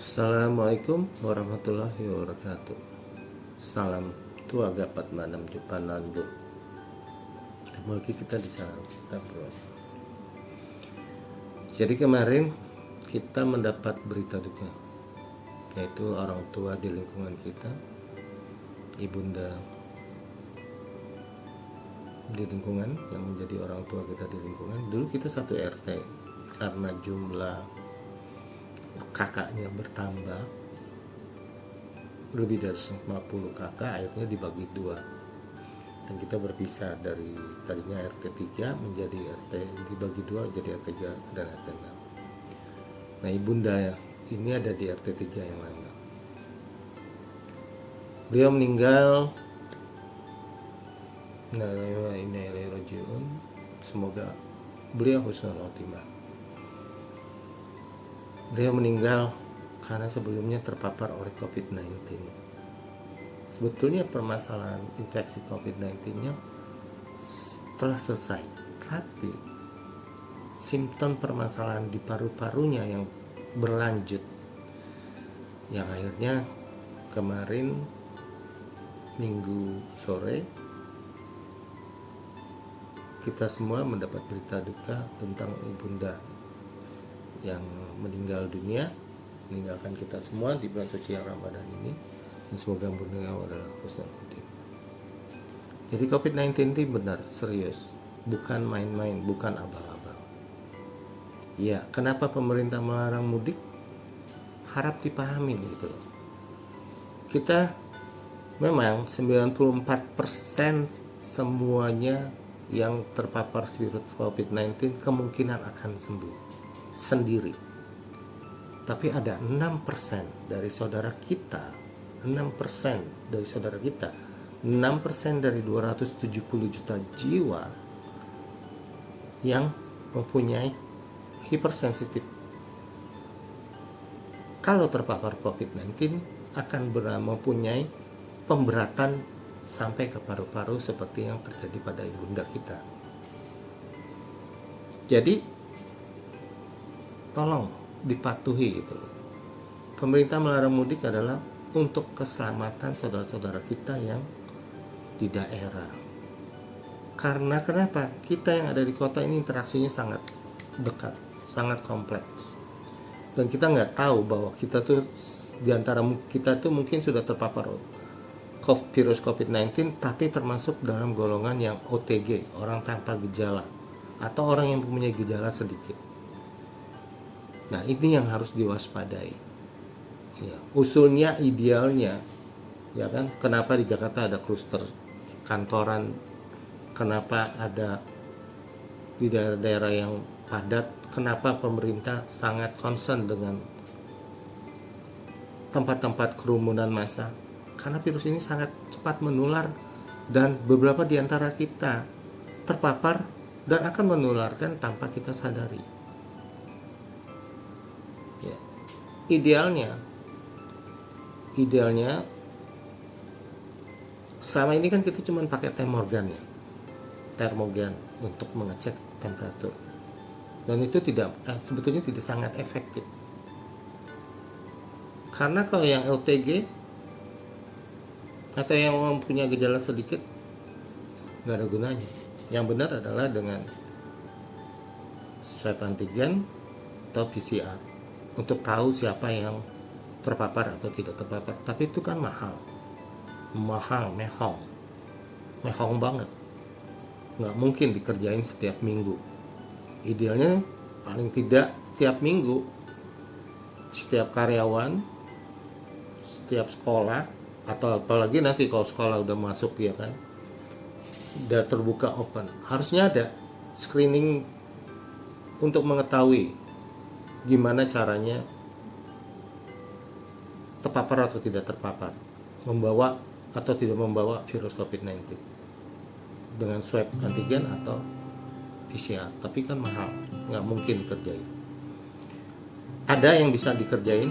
Assalamualaikum warahmatullahi wabarakatuh. Salam tua gapat manam jupanando. Ketemu lagi kita di sana kita bro. Jadi kemarin kita mendapat berita duka, yaitu orang tua di lingkungan kita, ibunda di lingkungan yang menjadi orang tua kita di lingkungan. Dulu kita satu RT, karena jumlah kakaknya bertambah lebih dari 50 kakak, akhirnya dibagi dua dan kita berpisah dari tadinya RT 3 menjadi RT dibagi dua jadi RT 3 dan RT 6. Nah, ibunda ini ada di RT 3 yang mana beliau meninggal. Semoga beliau husnul khotimah. Beliau meninggal karena sebelumnya terpapar oleh COVID-19. Sebetulnya permasalahan infeksi COVID-19-nya telah selesai, tapi simptom permasalahan di paru-parunya yang berlanjut, yang akhirnya kemarin Minggu sore kita semua mendapat berita duka tentang ibunda yang meninggal dunia, meninggalkan kita semua di bulan suci Ramadan ini. Dan semoga beliau adalah husnul khotimah. Jadi COVID-19 ini benar serius, bukan main-main, bukan abal-abal. Ya, kenapa pemerintah melarang mudik? Harap dipahami gitu loh. Kita memang 94% semuanya yang terpapar virus COVID-19 kemungkinan akan sembuh sendiri. Tapi ada 6% dari saudara kita, 6% dari saudara kita, 6% dari 270 juta jiwa yang mempunyai hipersensitif. Kalau terpapar COVID-19 akan mempunyai pemberatan sampai ke paru-paru seperti yang terjadi pada ibunda kita. Jadi tolong dipatuhi itu. Pemerintah melarang mudik adalah untuk keselamatan saudara-saudara kita yang di daerah. Karena kenapa? Kita yang ada di kota ini interaksinya sangat dekat, sangat kompleks. Dan kita nggak tahu bahwa kita tuh diantara kita tuh mungkin sudah terpapar virus COVID-19, tapi termasuk dalam golongan yang OTG, orang tanpa gejala, atau orang yang mempunyai gejala sedikit. Nah, ini yang harus diwaspadai. Ya, usulnya, idealnya, ya kan? Kenapa di Jakarta ada kluster kantoran? Kenapa ada di daerah-daerah yang padat? Kenapa pemerintah sangat concern dengan tempat-tempat kerumunan massa? Karena virus ini sangat cepat menular dan beberapa di antara kita terpapar dan akan menularkan tanpa kita sadari. Ya. Idealnya sama ini kan kita cuma pakai termogan untuk mengecek temperatur, dan itu sebetulnya tidak sangat efektif. Karena kalau yang OTG atau yang mempunyai gejala sedikit nggak ada gunanya. Yang benar adalah dengan swab antigen atau PCR untuk tahu siapa yang terpapar atau tidak terpapar. Tapi itu kan mahal mehong banget, nggak mungkin dikerjain setiap minggu. Idealnya paling tidak setiap minggu, setiap karyawan, setiap sekolah, atau apalagi nanti kalau sekolah udah masuk, ya kan, udah terbuka open, harusnya ada screening untuk mengetahui gimana caranya terpapar atau tidak terpapar, membawa atau tidak membawa virus COVID-19 dengan swab antigen atau PCR. Tapi kan mahal, nggak mungkin dikerjain. Ada yang bisa dikerjain,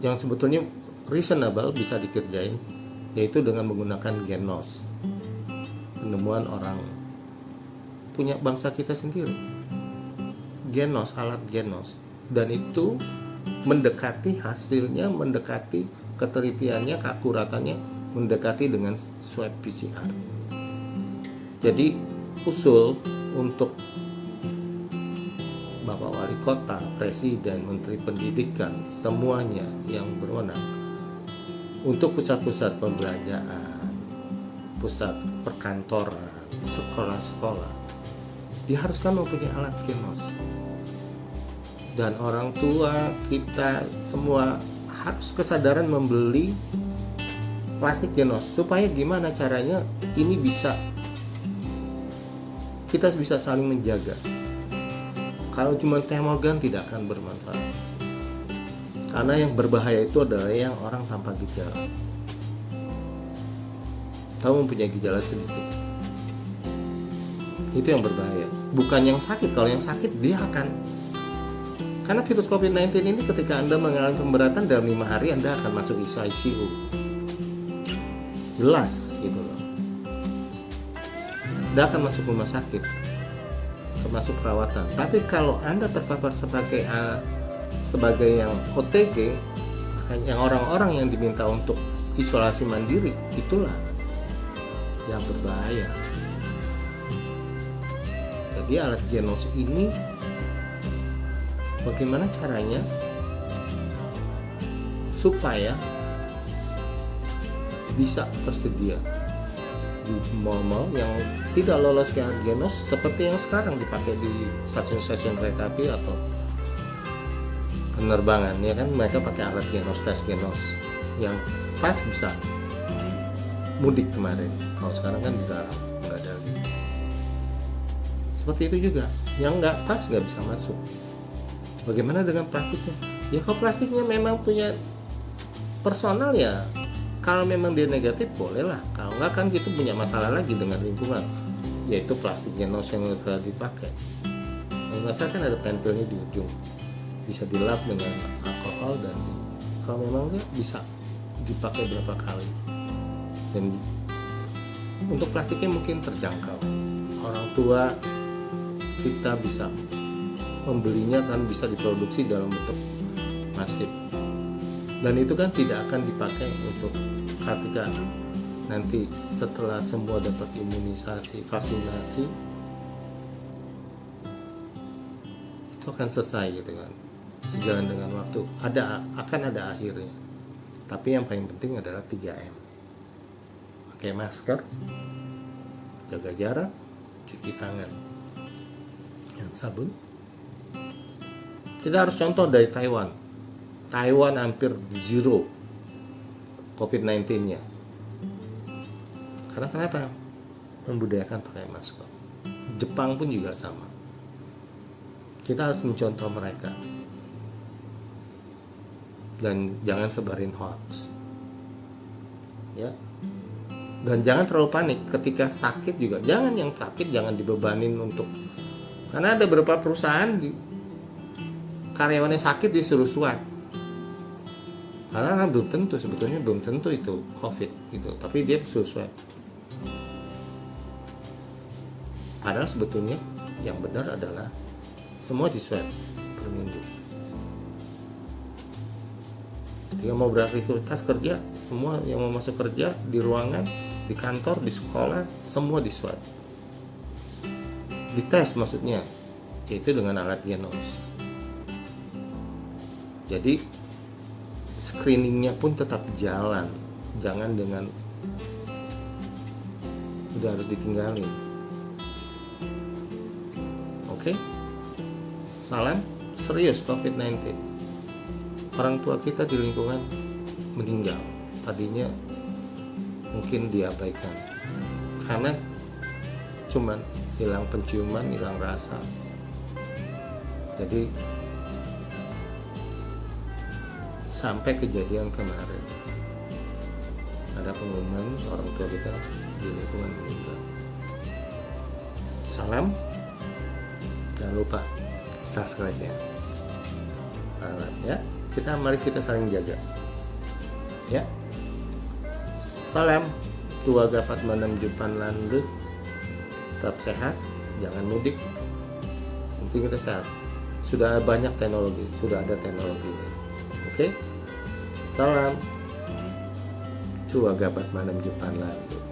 yang sebetulnya reasonable bisa dikerjain, yaitu dengan menggunakan genos, penemuan orang punya bangsa kita sendiri, alat genos, dan itu mendekati hasilnya, mendekati ketelitiannya, keakuratannya mendekati dengan swab PCR. Jadi usul untuk Bapak Wali Kota, Presiden, Menteri Pendidikan, semuanya yang berwenang untuk pusat-pusat pembelanjaan, pusat perkantoran, sekolah-sekolah diharuskan mempunyai alat genos. Dan orang tua kita semua harus kesadaran membeli plastik genos. Supaya gimana caranya ini kita bisa saling menjaga. Kalau cuma termogan tidak akan bermanfaat. Karena yang berbahaya itu adalah yang orang tanpa gejala. Kamu mempunyai gejala sedikit, itu yang berbahaya. Bukan yang sakit. Kalau yang sakit dia akan, karena virus COVID-19 ini ketika Anda mengalami pemberatan dalam 5 hari Anda akan masuk ICU. Jelas gitu loh. Anda akan masuk rumah sakit, termasuk perawatan. Tapi kalau Anda terpapar sebagai yang OTG, yang orang-orang yang diminta untuk isolasi mandiri, itulah yang berbahaya. Jadi alat genos ini bagaimana caranya supaya bisa tersedia di mall-mall yang tidak lolos ke alat genos seperti yang sekarang dipakai di stasiun-stasiun kereta api atau penerbangan, ya kan, mereka pakai alat genos, tes genos yang pas bisa mudik kemarin. Kalau sekarang kan juga nggak ada lagi. Seperti itu juga, yang nggak pas nggak bisa masuk. Bagaimana dengan plastiknya? Ya kalau plastiknya memang punya personal, ya kalau memang dia negatif bolehlah. Kalau nggak kan kita punya masalah lagi dengan lingkungan, yaitu plastik genos yang sudah dipakai. Kalau nggak salah kan ada tempelnya di ujung, bisa dilap dengan alkohol dan kalau memang dia bisa dipakai berapa kali. Dan untuk plastiknya mungkin terjangkau. Orang tua kita bisa membelinya kan, bisa diproduksi dalam bentuk masif. Dan itu kan tidak akan dipakai untuk ketika nanti setelah semua dapat imunisasi, vaksinasi, itu akan selesai gitu kan. Sejalan dengan waktu akan ada akhirnya. Tapi yang paling penting adalah 3M. Pakai masker, jaga jarak, cuci tangan, dan sabun. Kita harus contoh dari Taiwan. Taiwan hampir zero COVID-19-nya. Karena kenapa? Membudayakan pakai masker. Jepang pun juga sama. Kita harus mencontoh mereka. Dan jangan sebarin hoax. Ya. Dan jangan terlalu panik ketika sakit juga. Jangan yang sakit jangan dibebanin untuk, karena ada beberapa perusahaan karyawannya sakit disuruh swab. Karena kan belum tentu itu COVID gitu, tapi dia suruh swab. Padahal sebetulnya yang benar adalah semua di swab per minggu. Ketika mau beraktivitas kerja, semua yang mau masuk kerja di ruangan, di kantor, di sekolah, semua di swab. Dites maksudnya, yaitu dengan alat genos. Jadi screeningnya pun tetap jalan, jangan dengan udah harus ditinggalin. Oke? Salam serius COVID-19. Orang tua kita di lingkungan meninggal, tadinya mungkin diabaikan karena cuman hilang penciuman, hilang rasa. Jadi sampai kejadian kemarin ada pengumuman orang tua kita di lingkungan meninggal. Salam, jangan lupa subscribe ya. Salam ya. Mari kita saling jaga. Ya. Salam, tua dapat menunjukkan landu. Tetap sehat, jangan mudik. Penting kita sehat. Sudah banyak teknologi, sudah ada teknologi. Oke, salam. Chua gabat manam Jepang lalu.